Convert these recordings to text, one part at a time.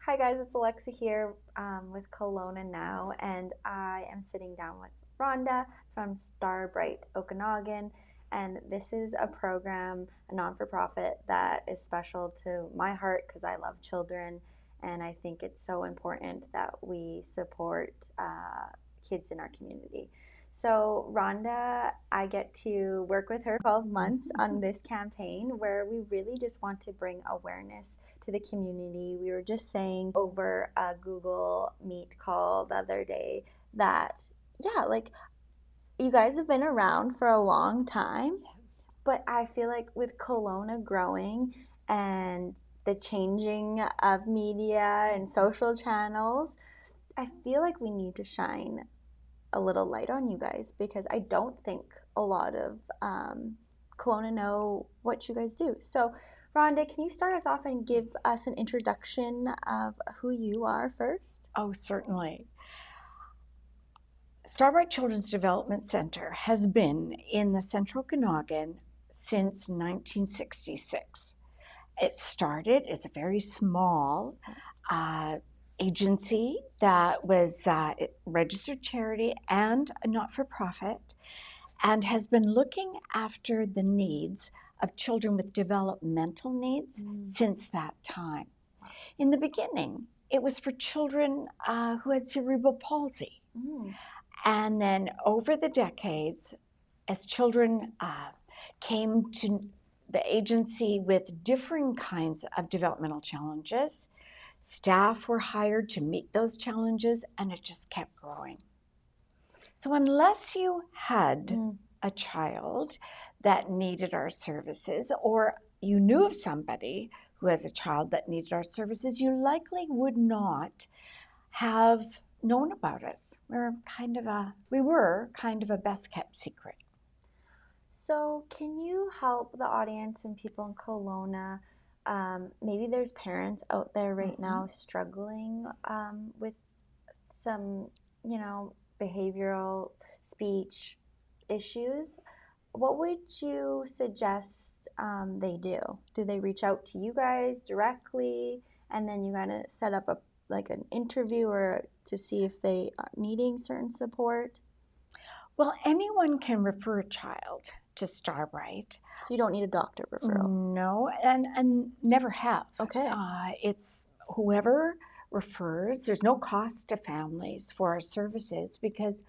Hi guys, it's Alexa here with KelownaNow, and I am sitting down with Rhonda from Starbright Okanagan, and this is a program, a non-for-profit that is special to my heart because I love children, and I think it's so important that we support kids in our community. So Rhonda, I get to work with her 12 months on this campaign where we really just want to bring awareness to the community. We were just saying over a Google Meet call the other day that, yeah, like you guys have been around for a long time, but I feel like with Kelowna growing and the changing of media and social channels, I feel like we need to shine a little light on you guys because I don't think a lot of Kelowna know what you guys do. So, Rhonda, can you start us off and give us an introduction of who you are first? Oh, certainly. Starbright Children's Development Center has been in the Central Okanagan since 1966. It started as a very small agency that was registered charity and a not-for-profit, and has been looking after the needs of children with developmental needs since that time. In the beginning, it was for children who had cerebral palsy. And then over the decades, as children came to the agency with differing kinds of developmental challenges, staff were hired to meet those challenges, and it just kept growing. So unless you had a child that needed our services, or you knew of somebody who has a child that needed our services, you likely would not have known about us. We were kind of a best kept secret. So, can you help the audience and people in Kelowna? Maybe there's parents out there right now struggling with some, behavioral speech issues. What would you suggest they do? Do they reach out to you guys directly, and then you kind of set up an interview or to see if they are needing certain support? Well, anyone can refer a child to Starbright. So you don't need a doctor referral. No, and never have. Okay. It's whoever refers. There's no cost to families for our services because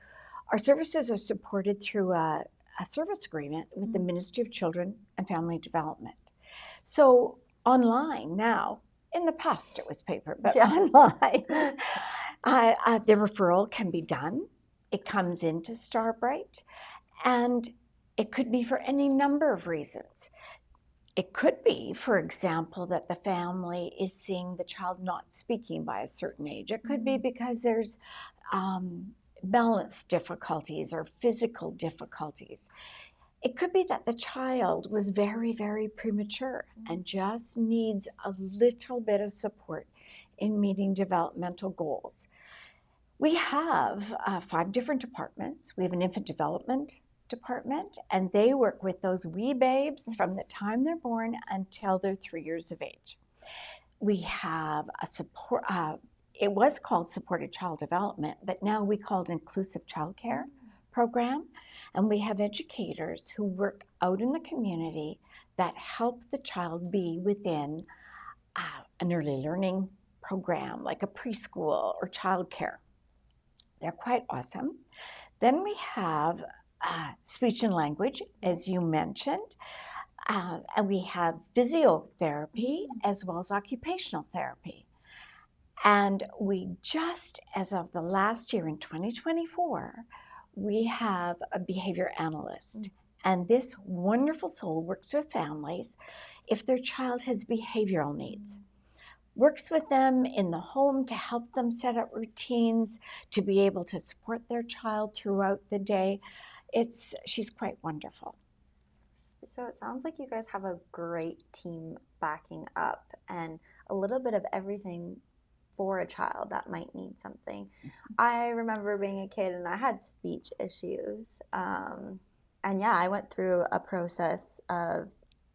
our services are supported through a service agreement with the Ministry of Children and Family Development. So online now, in the past it was paper, but online, the referral can be done. It comes into Starbright, and it could be for any number of reasons. It could be, for example, that the family is seeing the child not speaking by a certain age. It could be because there's balance difficulties or physical difficulties. It could be that the child was very, very premature and just needs a little bit of support in meeting developmental goals. We have 5 different departments. We have an infant development department, and they work with those wee babes from the time they're born until they're 3 years of age. We have a support, it was called supported child development, but now we call it inclusive childcare program. And we have educators who work out in the community that help the child be within an early learning program, like a preschool or childcare. They're quite awesome. Then we have speech and language, as you mentioned, and we have physiotherapy as well as occupational therapy. And we just, as of the last year in 2024, we have a behavior analyst. And this wonderful soul works with families if their child has behavioral needs. Works with them in the home to help them set up routines, to be able to support their child throughout the day. She's quite wonderful. So it sounds like you guys have a great team backing up and a little bit of everything for a child that might need something. I remember being a kid and I had speech issues. And yeah, I went through a process of,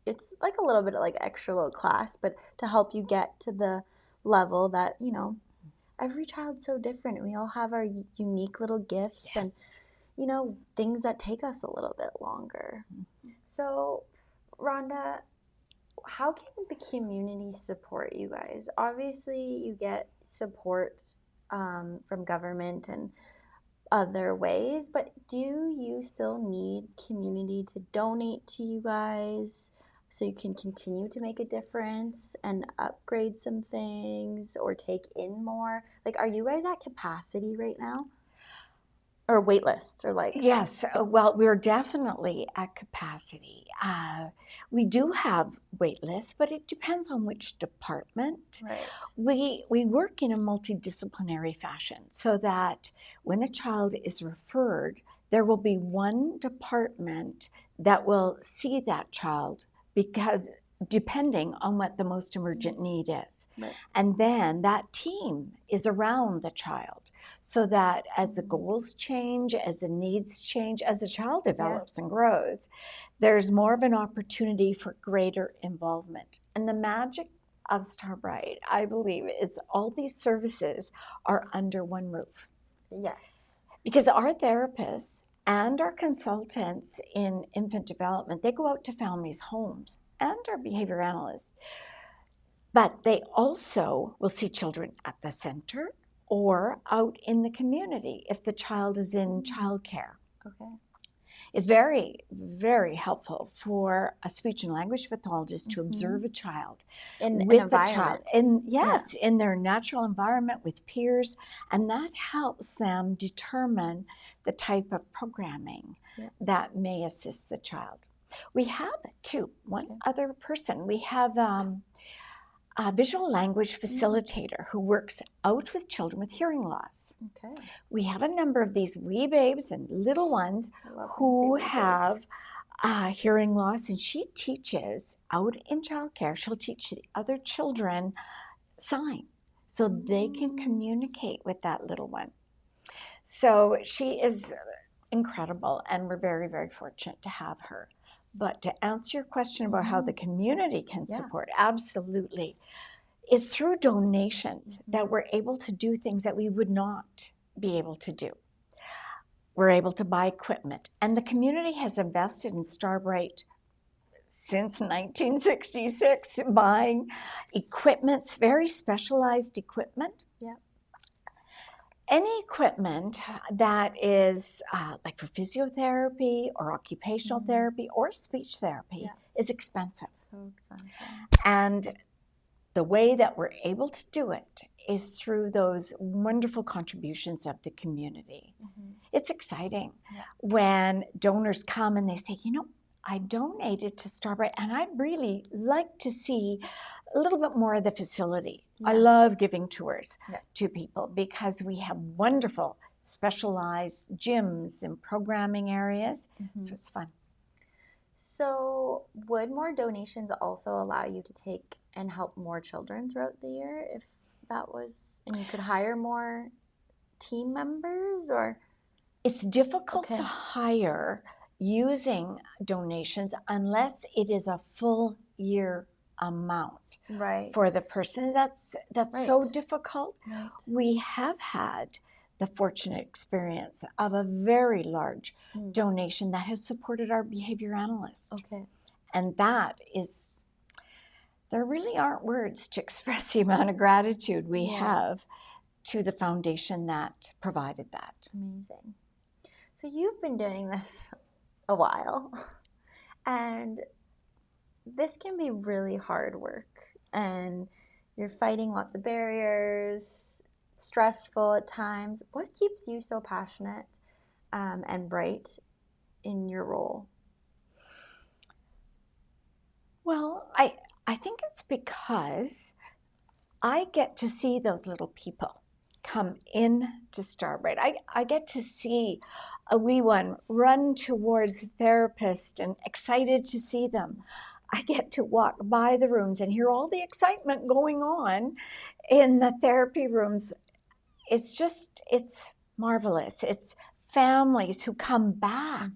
it's like a little bit of like extra little class, but to help you get to the level that, every child's so different. We all have our unique little gifts and, Yes. things that take us a little bit longer. So, Rhonda, how can the community support you guys? Obviously, you get support from government and other ways, but do you still need community to donate to you guys so you can continue to make a difference and upgrade some things or take in more? Like, are you guys at capacity right now? Or wait lists, or like, Yes, well, we're definitely at capacity. We do have wait lists, but it depends on which department. right. We work in a multidisciplinary fashion so that when a child is referred, there will be one department that will see that child, because depending on what the most emergent need is. Right. And then that team is around the child so that as the goals change, as the needs change, as the child develops and grows, there's more of an opportunity for greater involvement. And the magic of Starbright, I believe, is all these services are under one roof. Yes. Because our therapists and our consultants in infant development, they go out to families' homes, and our behavior analysts. But they also will see children at the center or out in the community if the child is in childcare. Okay. It's very, very helpful for a speech and language pathologist to observe a child In an with the environment. child, in their natural environment with peers, and that helps them determine the type of programming that may assist the child. We have one other person. We have a visual language facilitator who works out with children with hearing loss. Okay. We have a number of these wee babes and little ones who have hearing loss, and she teaches out in childcare. She'll teach the other children sign so they can communicate with that little one. So she is incredible, and we're very, very fortunate to have her. But to answer your question about how the community can support, absolutely, is through donations that we're able to do things that we would not be able to do. We're able to buy equipment, and the community has invested in Starbright since 1966, buying equipment, very specialized equipment. Yeah. Any equipment that is like for physiotherapy or occupational therapy or speech therapy is expensive. So expensive. And the way that we're able to do it is through those wonderful contributions of the community. It's exciting when donors come and they say, I donated to Starbright and I'd really like to see a little bit more of the facility. I love giving tours to people because we have wonderful specialized gyms and programming areas. So it's fun. So would more donations also allow you to take and help more children throughout the year if that was, and you could hire more team members, or? It's difficult to hire using donations unless it is a full year amount for the person. That's so difficult. We have had the fortunate experience of a very large donation that has supported our behavior analyst. And that is, there really aren't words to express the amount of gratitude we have to the foundation that provided that. Amazing. So you've been doing this a while, and this can be really hard work, and you're fighting lots of barriers, stressful at times. What keeps you so passionate and bright in your role? Well, I think it's because I get to see those little people come in to Starbright. I get to see a wee one run towards the therapist and excited to see them. I get to walk by the rooms and hear all the excitement going on in the therapy rooms. It's marvelous. It's families who come back.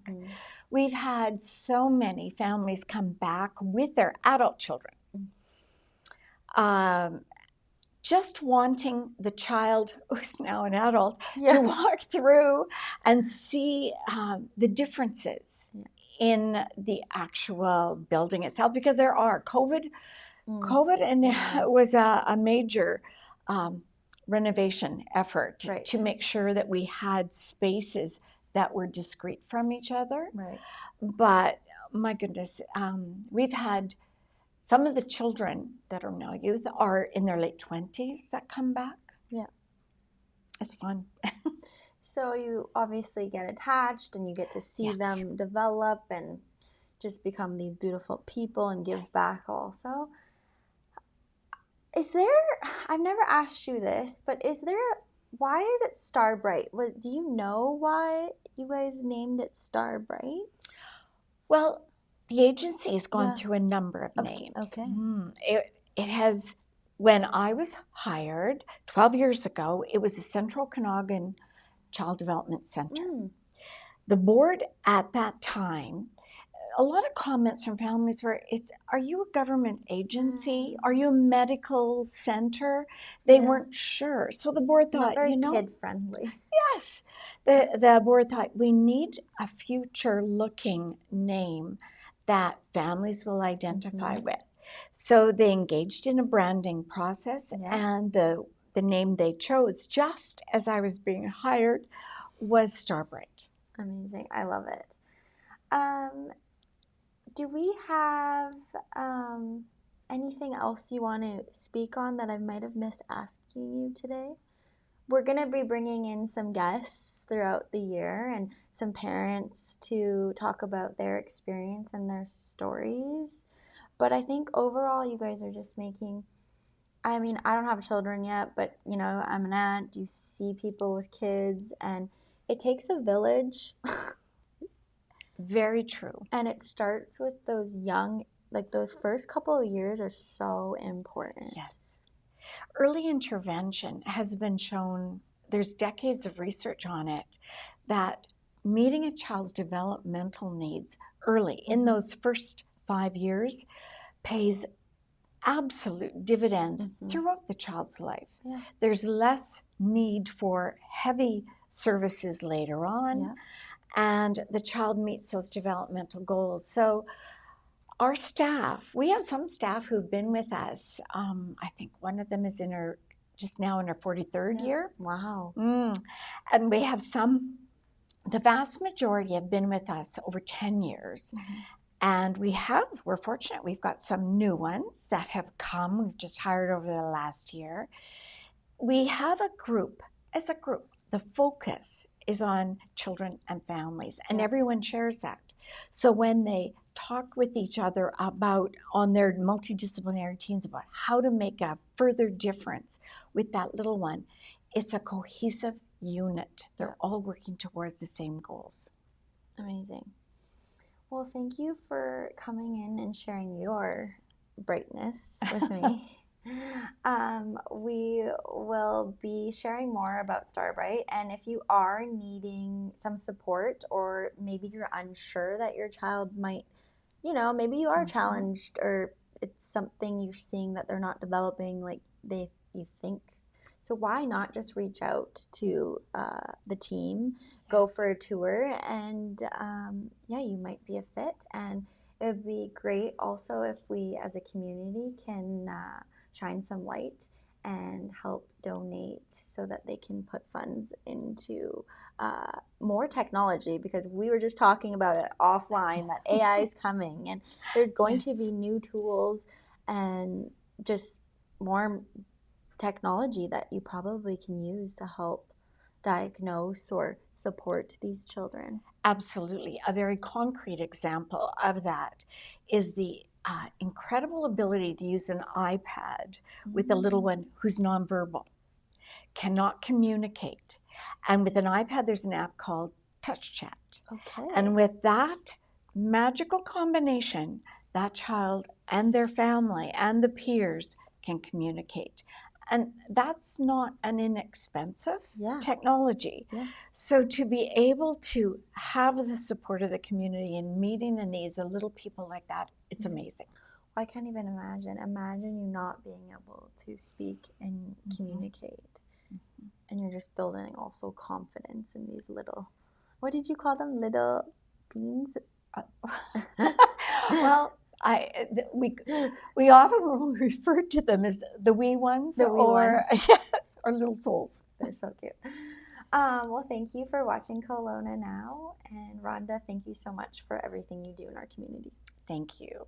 We've had so many families come back with their adult children. just wanting the child, who's now an adult, Yeah. to walk through and see the differences in the actual building itself, because there are COVID and it was a major renovation effort to make sure that we had spaces that were discrete from each other. Right. But my goodness, we've had some of the children that are now youth are in their late 20s that come back. Yeah. It's fun. So you obviously get attached and you get to see them develop and just become these beautiful people and give back also. Is there, I've never asked you this, but why is it Starbright? Do you know why you guys named it Starbright? Well, the agency has gone through a number of names. Okay. It has, when I was hired 12 years ago, it was the Central Okanagan Child Development Center. The board at that time, a lot of comments from families were, are you a government agency? Are you a medical center? They weren't sure. So the board thought, not very kid-friendly. Yes. The board thought, we need a future-looking name that families will identify with. So they engaged in a branding process, and the name they chose, just as I was being hired, was Starbright. Amazing. I love it. Do we have anything else you want to speak on that I might have missed asking you today? We're going to be bringing in some guests throughout the year and some parents to talk about their experience and their stories. But I think overall you guys are just making, I mean, I don't have children yet, but, you know, I'm an aunt. You see people with kids, and it takes a village. Very true. And it starts with those young, like those first couple of years are so important. Yes. Early intervention has been shown, there's decades of research on it, that meeting a child's developmental needs early in those first 5 years pays absolute dividends throughout the child's life. Yeah. There's less need for heavy services later on, and the child meets those developmental goals. So our staff, we have some staff who've been with us. I think one of them is just now in her 43rd year. Wow. And we have some, the vast majority have been with us over 10 years. And we're fortunate, we've got some new ones that have come. We've just hired over the last year. We have a group, the focus is on children and families, and everyone shares that. So when they talk with each other on their multidisciplinary teams about how to make a further difference with that little one, it's a cohesive unit. They're all working towards the same goals. Amazing. Well, thank you for coming in and sharing your brightness with me. We will be sharing more about Starbright, and if you are needing some support, or maybe you're unsure that your child might, you know, maybe you are challenged, or it's something you're seeing that they're not developing like you think. So why not just reach out to the team, go for a tour, and you might be a fit. And it would be great also if we as a community can shine some light and help donate so that they can put funds into more technology, because we were just talking about it offline that AI is coming, and there's going to be new tools and just more technology that you probably can use to help diagnose or support these children. Absolutely. A very concrete example of that is the incredible ability to use an iPad with a little one who's nonverbal, cannot communicate. And with an iPad, there's an app called Touch Chat. Okay. And with that magical combination, that child and their family and the peers can communicate. And that's not an inexpensive technology. So to be able to have the support of the community and meeting the needs of little people like that, it's amazing. I can't even imagine. Imagine you not being able to speak and communicate. And you're just building also confidence in these little, what did you call them? Little beans? Well, we often refer to them as the wee ones, The wee or ones. yes, or little souls. They're so cute. Well, thank you for watching Kelowna Now. And Rhonda, thank you so much for everything you do in our community. Thank you.